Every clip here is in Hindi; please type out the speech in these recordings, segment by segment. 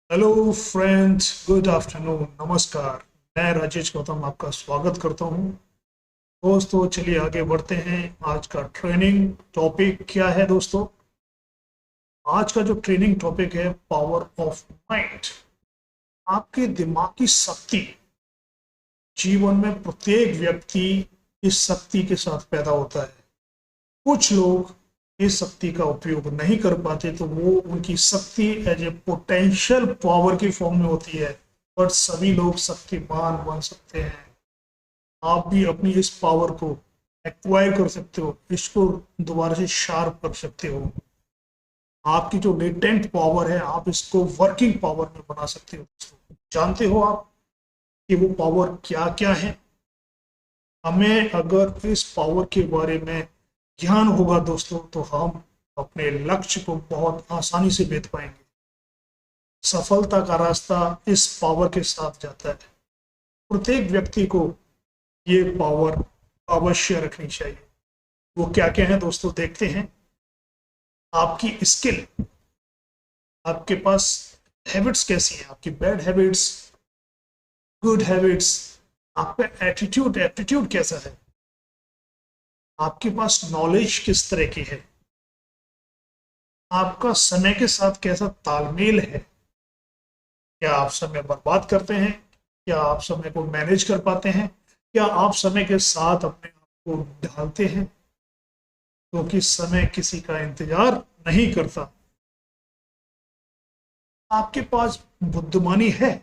हेलो फ्रेंड्स, गुड आफ्टरनून, नमस्कार। मैं राजेश गौतम आपका स्वागत करता हूं। दोस्तों चलिए आगे बढ़ते हैं। आज का ट्रेनिंग टॉपिक क्या है दोस्तों? आज का जो ट्रेनिंग टॉपिक है, पावर ऑफ माइंड। आपके दिमाग की शक्ति। जीवन में प्रत्येक व्यक्ति इस शक्ति के साथ पैदा होता है। कुछ लोग इस शक्ति का उपयोग नहीं कर पाते, तो वो उनकी शक्ति एज ए पोटेंशियल पावर की फॉर्म में होती है। बट सभी लोग शक्तिमान बन सकते हैं। आप भी अपनी इस पावर को एक्वायर कर सकते हो, इसको दोबारा से शार्प कर सकते हो। आपकी जो लेटेंट पावर है, आप इसको वर्किंग पावर में बना सकते हो। जानते हो आप कि वो पावर क्या क्या है? हमें अगर इस पावर के बारे में ज्ञान होगा दोस्तों, तो हम अपने लक्ष्य को बहुत आसानी से भेद पाएंगे। सफलता का रास्ता इस पावर के साथ जाता है। प्रत्येक व्यक्ति को ये पावर अवश्य रखनी चाहिए। वो क्या क्या है दोस्तों, देखते हैं। आपकी स्किल, आपके पास हैबिट्स कैसी है, आपकी बैड हैबिट्स, गुड हैबिट्स, आपका एटीट्यूड एप्टीट्यूड कैसा है, आपके पास नॉलेज किस तरह की है, आपका समय के साथ कैसा तालमेल है। क्या आप समय बर्बाद करते हैं? क्या आप समय को मैनेज कर पाते हैं? क्या आप समय के साथ अपने आप को ढालते हैं? क्योंकि समय किसी का इंतजार नहीं करता। आपके पास बुद्धिमानी है,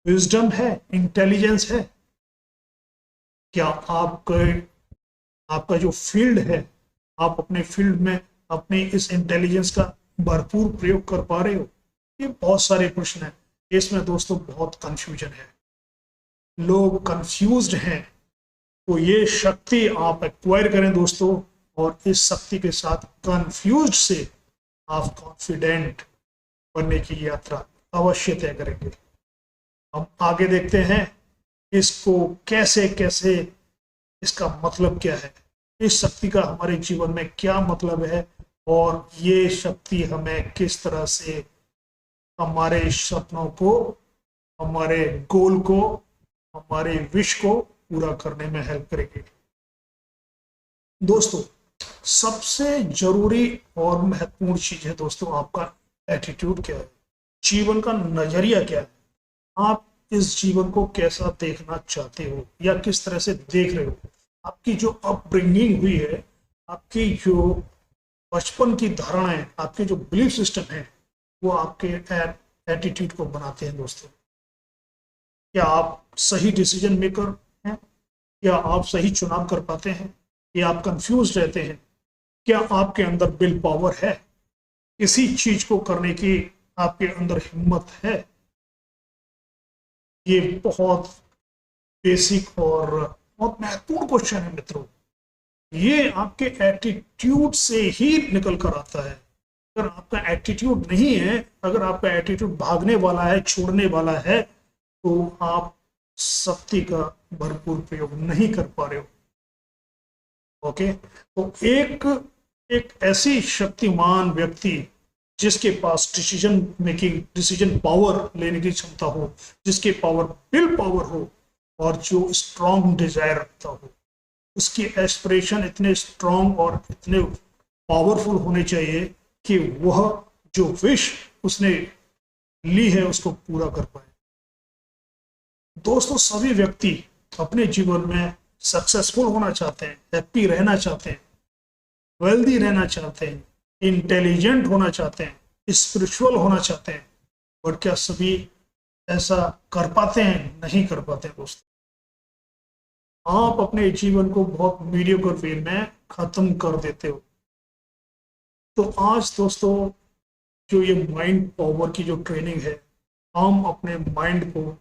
विजडम है, इंटेलिजेंस है। क्या आपका जो फील्ड है, आप अपने फील्ड में अपने इस इंटेलिजेंस का भरपूर प्रयोग कर पा रहे हो? ये बहुत सारे प्रश्न हैं। इसमें दोस्तों बहुत कंफ्यूजन है, लोग कंफ्यूज्ड हैं। तो ये शक्ति आप एक्वायर करें दोस्तों, और इस शक्ति के साथ कंफ्यूज से आप कॉन्फिडेंट बनने की यात्रा अवश्य तय करेंगे। हम आगे देखते हैं इसको कैसे कैसे, इसका मतलब क्या है, इस शक्ति का हमारे जीवन में क्या मतलब है, और ये शक्ति हमें किस तरह से हमारे सपनों को, हमारे गोल को, हमारे विश को पूरा करने में हेल्प करेगी। दोस्तों सबसे जरूरी और महत्वपूर्ण चीज है दोस्तों, आपका एटीट्यूड क्या है, जीवन का नजरिया क्या है। आप इस जीवन को कैसा देखना चाहते हो या किस तरह से देख रहे हो। आपकी जो अपब्रिंगिंग हुई है, आपकी जो बचपन की धारणा है, आपके जो बिलीफ सिस्टम है, वो आपके एटीट्यूड को बनाते हैं दोस्तों। क्या आप सही डिसीजन मेकर हैं? क्या आप सही चुनाव कर पाते हैं, या आप कंफ्यूज रहते हैं? क्या आपके अंदर विल पावर है, किसी चीज को करने की आपके अंदर हिम्मत है? ये बहुत बेसिक और बहुत महत्वपूर्ण क्वेश्चन है मित्रों। ये आपके एटीट्यूड से ही निकल कर आता है। अगर आपका एटीट्यूड नहीं है, अगर आपका एटीट्यूड भागने वाला है, छोड़ने वाला है, तो आप शक्ति का भरपूर प्रयोग नहीं कर पा रहे हो। ओके, तो एक एक ऐसी शक्तिमान व्यक्ति जिसके पास डिसीजन मेकिंग, डिसीजन पावर लेने की क्षमता हो, जिसके पावर विल पावर हो, और जो स्ट्रॉन्ग डिजायर रखता हो, उसकी एस्पिरेशन इतने स्ट्रॉन्ग और इतने पावरफुल होने चाहिए कि वह जो विश उसने ली है उसको पूरा कर पाए। दोस्तों सभी व्यक्ति अपने जीवन में सक्सेसफुल होना चाहते हैं, हैप्पी रहना चाहते हैं, वेल्दी रहना चाहते हैं, इंटेलिजेंट होना चाहते हैं, स्पिरिचुअल होना चाहते हैं। बट क्या सभी ऐसा कर पाते हैं? नहीं कर पाते दोस्तों। आप अपने जीवन को बहुत मीडियोकर वे में खत्म कर देते हो। तो आज दोस्तों जो ये माइंड पावर की जो ट्रेनिंग है, हम अपने माइंड को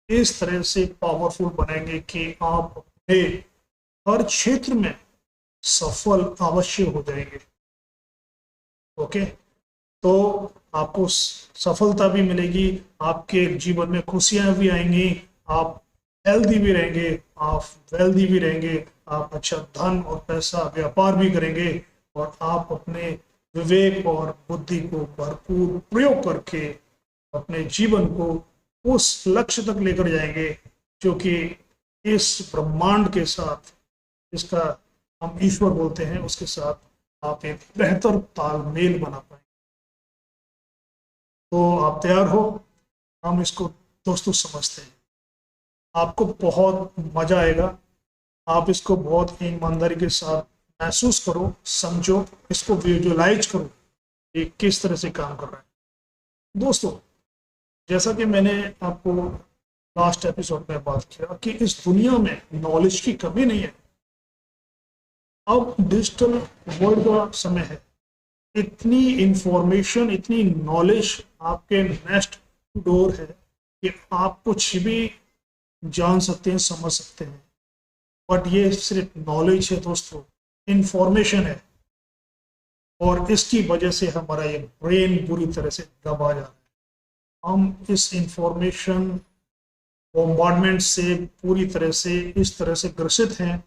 इस तरह से पावरफुल बनाएंगे कि आप अपने हर क्षेत्र में सफल अवश्य हो जाएंगे। ओके, तो आपको सफलता भी मिलेगी, आपके जीवन में खुशियां भी आएंगी, आप हेल्दी भी रहेंगे, आप वेल्दी भी रहेंगे, आप अच्छा धन और पैसा व्यापार भी करेंगे, और आप अपने विवेक और बुद्धि को भरपूर प्रयोग करके अपने जीवन को उस लक्ष्य तक लेकर जाएंगे जो कि इस ब्रह्मांड के साथ, इसका हम ईश्वर बोलते हैं, उसके साथ आप एक बेहतर तालमेल बना पाएंगे। तो आप तैयार हो? हम इसको दोस्तों समझते हैं। आपको बहुत मजा आएगा। आप इसको बहुत ईमानदारी के साथ महसूस करो, समझो, इसको विजुअलाइज करो ये किस तरह से काम कर रहा है। दोस्तों, जैसा कि मैंने आपको लास्ट एपिसोड में बात किया कि इस दुनिया में नॉलेज की कमी नहीं है। अब डिजिटल वर्ल्ड का समय है, इतनी इंफॉर्मेशन, इतनी नॉलेज आपके नेक्स्ट डोर है कि आप कुछ भी जान सकते हैं, समझ सकते हैं। बट ये सिर्फ नॉलेज है दोस्तों, इंफॉर्मेशन है, और इसकी वजह से हमारा ये ब्रेन बुरी तरह से दबा जा रहा है। हम इस इंफॉर्मेशन बॉम्बार्डमेंट से पूरी तरह से इस तरह से ग्रसित हैं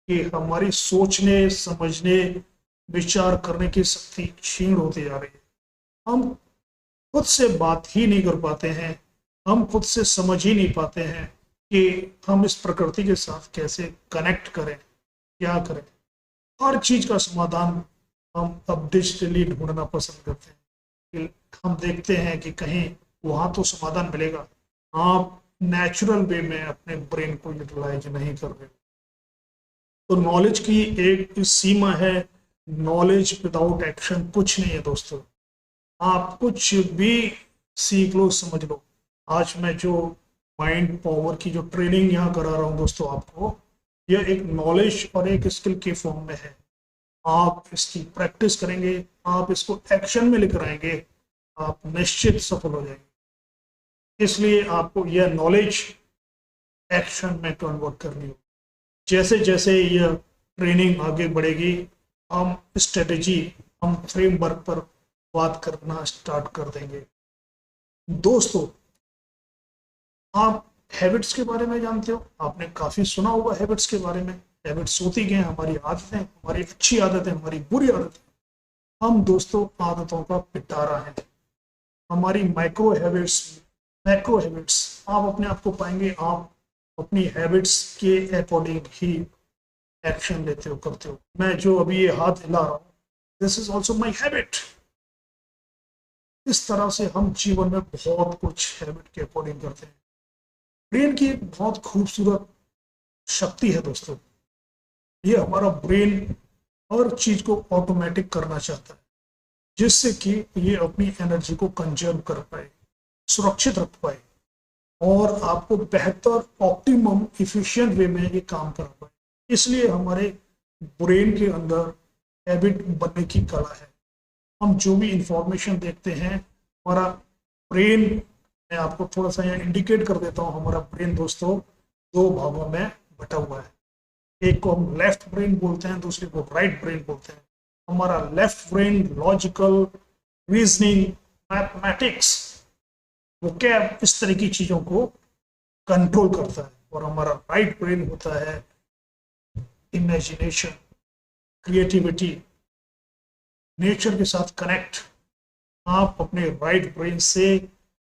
कि हमारी सोचने, समझने, विचार करने की शक्ति क्षीण होती जा रही है। हम खुद से बात ही नहीं कर पाते हैं, हम खुद से समझ ही नहीं पाते हैं कि हम इस प्रकृति के साथ कैसे कनेक्ट करें, क्या करें। हर चीज का समाधान हम अब डिजिटली ढूंढना पसंद करते हैं कि हम देखते हैं कि कहीं वहां तो समाधान मिलेगा, आप नेचुरल वे में अपने ब्रेन को यूटिलाइज नहीं कर रहे। तो नॉलेज की एक सीमा है, नॉलेज विदाउट एक्शन कुछ नहीं है दोस्तों। आप कुछ भी सीख लो, समझ लो। आज मैं जो माइंड पावर की जो ट्रेनिंग यहाँ करा रहा हूँ दोस्तों आपको, यह एक नॉलेज और एक स्किल के फॉर्म में है। आप इसकी प्रैक्टिस करेंगे, आप इसको एक्शन में लेकर आएंगे, आप निश्चित सफल हो जाएंगे। इसलिए आपको यह नॉलेज एक्शन में कन्वर्ट करनी होगी। जैसे जैसे यह ट्रेनिंग आगे बढ़ेगी, हम स्ट्रेटेजी, हम फ्रेमवर्क पर बात करना स्टार्ट कर देंगे। दोस्तों, आप हैबिट्स के बारे में जानते हो, आपने काफी सुना होगा हैबिट्स के बारे में। हैबिट्स होती क्या हैं? हमारी आदतें, हमारी अच्छी आदतें, हमारी बुरी आदतें। हम दोस्तों आदतों का पिटारा है। हमारी माइक्रो हैबिट्स, मैक्रो हैबिट्स, आप अपने आप को पाएंगे, आप अपनी हैबिट्स के अकॉर्डिंग ही एक्शन लेते हो, करते हो। मैं जो अभी ये हाथ हिला रहा हूँ, this is also my habit. इस तरह से हम जीवन में बहुत कुछ हैबिट के अकॉर्डिंग करते हैं। ब्रेन की एक बहुत खूबसूरत शक्ति है दोस्तों। ये हमारा ब्रेन हर चीज को ऑटोमेटिक करना चाहता है, जिससे कि ये अपनी एनर्जी को कंजर्व कर पाए, सुरक्षित रख पाए, और आपको बेहतर, ऑप्टिमम, इफिशिएंट वे में ये काम कर पाए। इसलिए हमारे ब्रेन के अंदर हैबिट बनने की कला है। हम जो भी इंफॉर्मेशन देखते हैं, हमारा ब्रेन, मैं आपको थोड़ा सा यहाँ इंडिकेट कर देता हूँ, हमारा ब्रेन दोस्तों दो भागों में बटा हुआ है। एक को हम लेफ्ट ब्रेन बोलते हैं, दूसरे को राइट ब्रेन बोलते हैं। हमारा left brain logical, reasoning, mathematics, वो क्या, इस तरह की चीजों को कंट्रोल करता है, और हमारा राइट ब्रेन होता है इमेजिनेशन, क्रिएटिविटी, नेचर के साथ कनेक्ट। आप अपने राइट ब्रेन से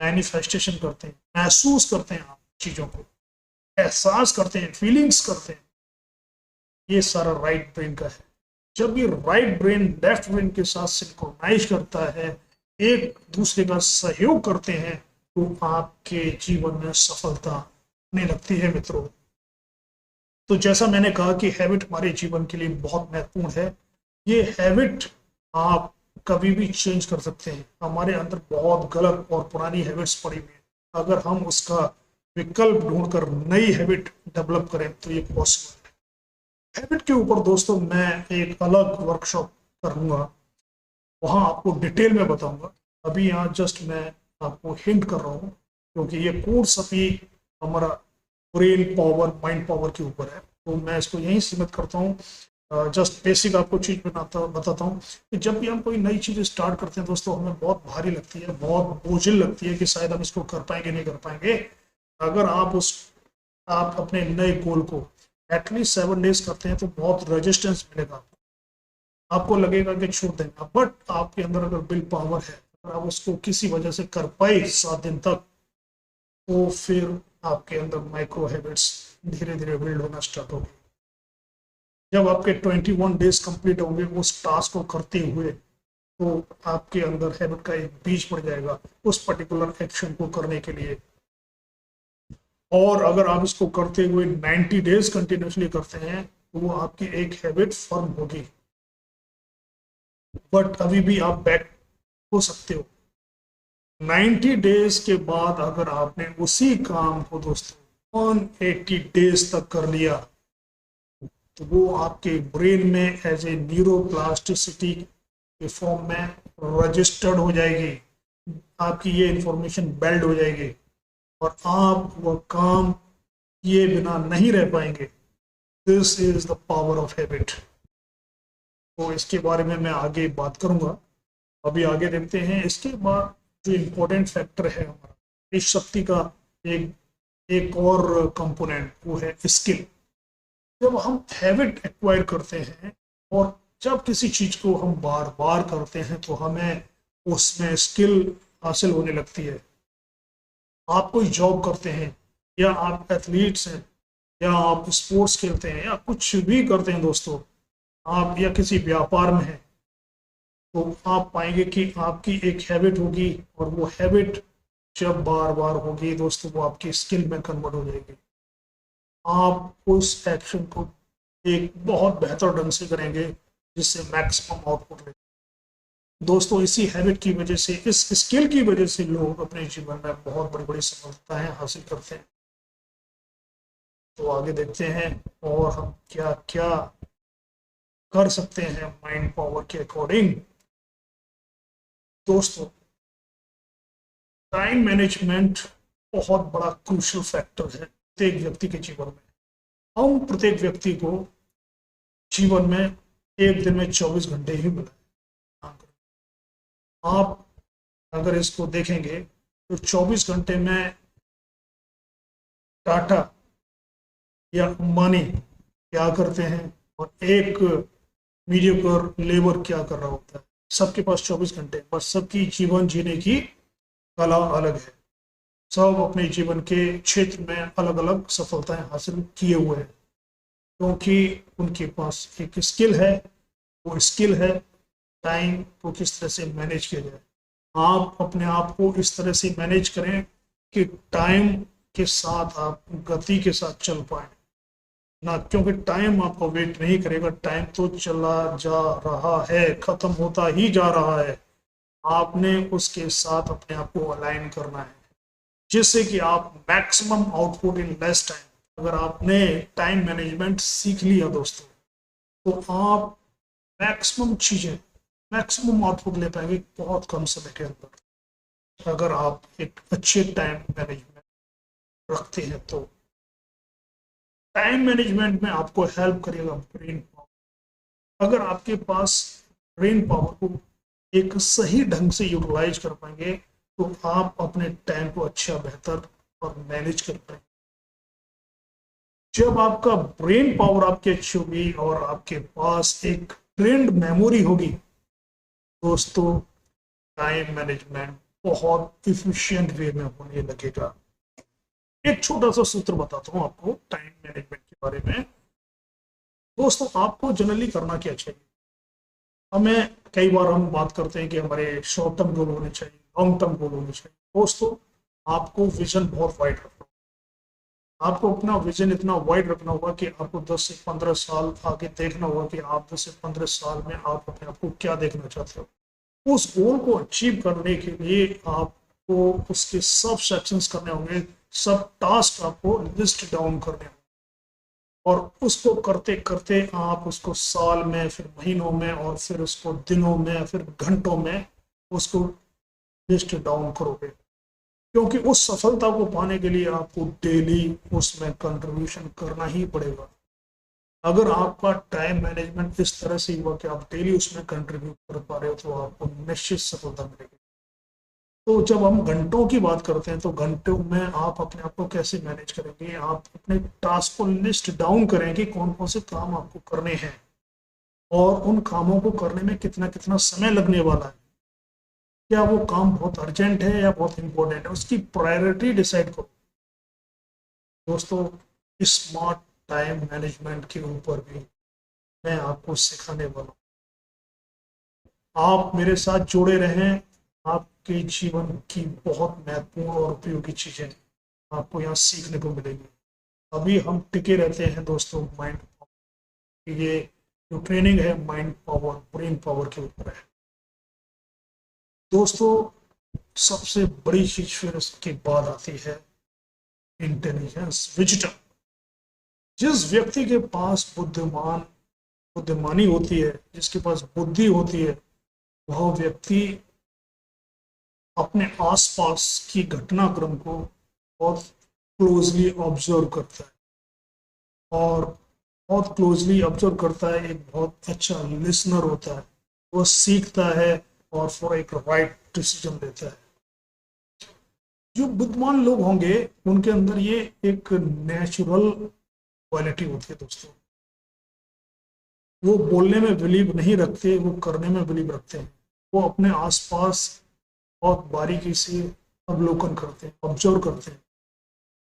मैनिफेस्टेशन करते हैं, महसूस करते हैं, आप चीजों को एहसास करते हैं, फीलिंग्स करते हैं। ये सारा राइट ब्रेन का है। जब ये राइट ब्रेन लेफ्ट ब्रेन के साथ सिंक्रोनाइज करता है, एक दूसरे का सहयोग करते हैं, तो आपके जीवन में सफलता आने लगती है मित्रों। तो जैसा मैंने कहा कि हैबिट हमारे जीवन के लिए बहुत महत्वपूर्ण है। ये हैबिट आप कभी भी चेंज कर सकते हैं। हमारे अंदर बहुत गलत और पुरानी हैबिट्स पड़ी हुई है, अगर हम उसका विकल्प ढूंढकर नई हैबिट डेवलप करें तो ये पॉसिबल है। हैबिट के ऊपर दोस्तों मैं एक अलग वर्कशॉप करूंगा, वहां आपको डिटेल में बताऊंगा। अभी यहाँ जस्ट मैं आपको हिंट कर रहा हूँ, क्योंकि ये कोर्स अभी हमारा ब्रेन पावर, माइंड पावर के ऊपर है, तो मैं इसको यहीं सीमित करता हूँ। जस्ट बेसिक आपको चीज बताता हूँ कि जब भी हम कोई नई चीज स्टार्ट करते हैं दोस्तों, हमें बहुत भारी लगती है, बहुत बोझिल लगती है कि शायद हम इसको कर पाएंगे, नहीं कर पाएंगे। अगर आप अपने नए गोल को एटलीस्ट 7 डेज करते हैं तो बहुत रेजिस्टेंस मिलेगा आपको। आपको लगेगा कि छोड़ देंगे, बट आपके अंदर अगर विल पावर है, अगर आप उसको किसी वजह से कर पाए 7 दिन तक, तो फिर आपके अंदर माइक्रो हैबिट्स धीरे धीरे बिल्ड होना स्टार्ट होगी। जब आपके 21 डेज कंप्लीट होंगे उस टास्क को करते हुए, तो आपके अंदर हैबिट का एक बीज पड़ जाएगा उस पर्टिकुलर एक्शन को करने के लिए। और अगर आप इसको करते हुए 90 डेज कंटिन्यूसली करते हैं तो वो आपकी एक हैबिट फॉर्म होगी। बट अभी भी आप बैक हो सकते हो। 90 डेज के बाद अगर आपने उसी काम को दोस्तों 180 डेज तक कर लिया, तो वो आपके ब्रेन में एज ए न्यूरोप्लास्टिसिटी के फॉर्म में रजिस्टर्ड हो जाएगी। आपकी ये इंफॉर्मेशन बिल्ड हो जाएगी और आप वो काम किए बिना नहीं रह पाएंगे। This is the power of habit. तो इसके बारे में मैं आगे बात करूंगा। अभी आगे देखते हैं। इसके बाद जो इम्पोर्टेंट फैक्टर है हमारा इस शक्ति का, एक एक और कंपोनेंट वो है स्किल। जब हम हैबिट एक्वायर करते हैं और जब किसी चीज को हम बार बार करते हैं तो हमें उसमें स्किल हासिल होने लगती है। आप कोई जॉब करते हैं या आप एथलीट्स हैं या आप स्पोर्ट्स खेलते हैं या कुछ भी करते हैं दोस्तों, आप या किसी व्यापार में हैं, तो आप पाएंगे कि आपकी एक हैबिट होगी और वो हैबिट जब बार बार होगी दोस्तों वो आपकी स्किल में कन्वर्ट हो जाएगी। आप उस एक्शन को एक बहुत बेहतर ढंग से करेंगे जिससे मैक्सिमम आउटपुट ले। दोस्तों इसी हैबिट की वजह से, इस स्किल की वजह से लोग अपने जीवन में बहुत बड़ी बड़ी सफलताएं हासिल करते हैं। तो आगे देखते हैं और हम क्या क्या कर सकते हैं माइंड पावर के अकॉर्डिंग। दोस्तों टाइम मैनेजमेंट बहुत बड़ा क्रूशियल फैक्टर है प्रत्येक व्यक्ति के जीवन में। हम प्रत्येक व्यक्ति को जीवन में एक दिन में 24 घंटे ही मिला है। आप अगर इसको देखेंगे तो 24 घंटे में टाटा या अंबानी क्या करते हैं और एक मीडियोकर लेबर क्या कर रहा होता है। सबके पास 24 घंटे, पर सबकी जीवन जीने की कला अलग है। सब अपने जीवन के क्षेत्र में अलग अलग सफलताएं हासिल किए हुए हैं क्योंकि उनके पास एक स्किल है। वो स्किल है टाइम को किस तरह से मैनेज किया जाए। आप अपने आप को इस तरह से मैनेज करें कि टाइम के साथ आप गति के साथ चल पाए ना, क्योंकि टाइम आपको वेट नहीं करेगा। टाइम तो चला जा रहा है, खत्म होता ही जा रहा है। आपने उसके साथ अपने आप को अलाइन करना है जिससे कि आप maximum output in less time. अगर आपने टाइम मैनेजमेंट सीख लिया दोस्तों तो आप मैक्सिमम चीजें, मैक्सिमम आउटपुट ले पाएंगे बहुत कम समय के अंदर, अगर आप एक अच्छे टाइम मैनेजमेंट रखते हैं तो। टाइम मैनेजमेंट में आपको हेल्प करेगा ब्रेन पावर। अगर आपके पास ब्रेन पावर को एक सही ढंग से यूटिलाइज कर पाएंगे तो आप अपने टाइम को अच्छा, बेहतर और मैनेज कर पाएंगे। जब आपका ब्रेन पावर आपकी अच्छी होगी और आपके पास एक ट्रेंड मेमोरी होगी दोस्तों, टाइम मैनेजमेंट बहुत इफिशिएंट वे में होने लगेगा। एक छोटा सा सूत्र बताता हूं आपको टाइम मैनेजमेंट के बारे में। दोस्तों आपको जनरली करना क्या चाहिए, हमें कई बार हम बात करते हैं कि हमारे शॉर्ट टर्म गोल होने चाहिए, लॉन्ग टर्म गोल होने चाहिए। दोस्तों आपको विजन बहुत वाइड रखना होगा। आपको अपना विजन इतना वाइड रखना होगा कि आपको 10 से 15 साल आगे देखना होगा कि आप 10 से 15 साल में आप अपने आप को क्या देखना चाहते हो। उस गोल को अचीव करने के लिए आपको उसके सब सेक्शंस करने होंगे, सब टास्क आपको लिस्ट डाउन करने होंगे और उसको करते करते आप उसको साल में, फिर महीनों में और फिर उसको दिनों में, फिर घंटों में उसको लिस्ट डाउन करोगे। क्योंकि उस सफलता को पाने के लिए आपको डेली उसमें कंट्रीब्यूशन करना ही पड़ेगा। अगर आपका टाइम मैनेजमेंट इस तरह से हुआ कि आप डेली उसमें कंट्रीब्यूट कर पा रहे हो तो आपको निश्चित सफलता मिलेगी। तो जब हम घंटों की बात करते हैं तो घंटों में आप अपने आप को कैसे मैनेज करेंगे, आप अपने टास्क को लिस्ट डाउन करें कि कौन कौन से काम आपको करने हैं और उन कामों को करने में कितना कितना समय लगने वाला है। क्या वो काम बहुत अर्जेंट है या बहुत इंपॉर्टेंट है, उसकी प्रायोरिटी डिसाइड करो। दोस्तों, स्मार्ट टाइम मैनेजमेंट के ऊपर भी मैं आपको सिखाने वाला हूँ। आप मेरे साथ जुड़े रहें, आपके जीवन की बहुत महत्वपूर्ण और उपयोगी चीजें आपको यहाँ सीखने को मिलेंगी। अभी हम टिके रहते हैं दोस्तों माइंड, ये जो ट्रेनिंग है माइंड पावर, ब्रेन पावर के ऊपर है। दोस्तों, सबसे बड़ी चीज फिर उसके बाद आती है इंटेलिजेंस, विजडम। जिस व्यक्ति के पास बुद्धिमानी होती है, जिसके पास बुद्धि होती है, वह व्यक्ति अपने आसपास की घटनाक्रम को बहुत क्लोजली ऑब्जर्व करता है और बहुत क्लोजली ऑब्जर्व करता है, एक बहुत अच्छा लिसनर होता है, वो सीखता है और फिर एक राइट डिसीजन लेता है। जो बुद्धिमान लोग होंगे उनके अंदर ये एक नेचुरल क्वालिटी होती है दोस्तों। वो बोलने में बिलीव नहीं रखते, वो करने में बिलीव रखते हैं। वो अपने आसपास बहुत बारीकी से अवलोकन करते हैं, ऑब्जर्व करते हैं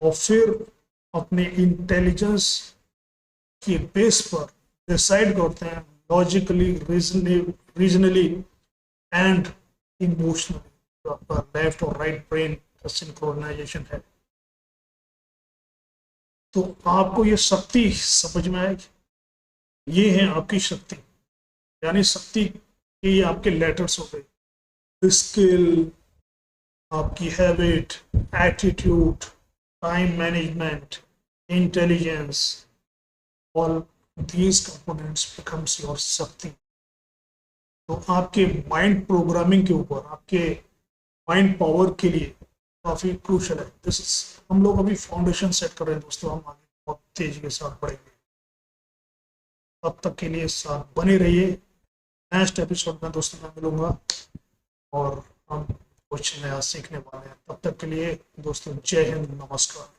और फिर अपने इंटेलिजेंस के बेस पर डिसाइड करते हैं, लॉजिकली, रीजनली एंड इमोशनली। जो आपका लेफ्ट और राइट ब्रेन का सिंक्रोनाइजेशन है, तो आपको ये शक्ति समझ में आएगी। ये है आपकी शक्ति, यानी शक्ति के ये आपके लेटर्स हो गए। स्किल, आपकी habit, attitude, time management, intelligence, all these components becomes your शक्ति। तो आपके माइंड प्रोग्रामिंग के ऊपर, आपके माइंड पावर के लिए काफी क्रूशल है। दिस इज, हम लोग अभी फाउंडेशन सेट कर रहे हैं दोस्तों, हम आगे बहुत तेजी के साथ बढ़ेंगे। तब तक के लिए साथ बने रहिए। नेक्स्ट एपिसोड में दोस्तों मैं मिलूंगा और हम कुछ नया सीखने वाले हैं। तब तक के लिए दोस्तों जय हिंद, नमस्कार।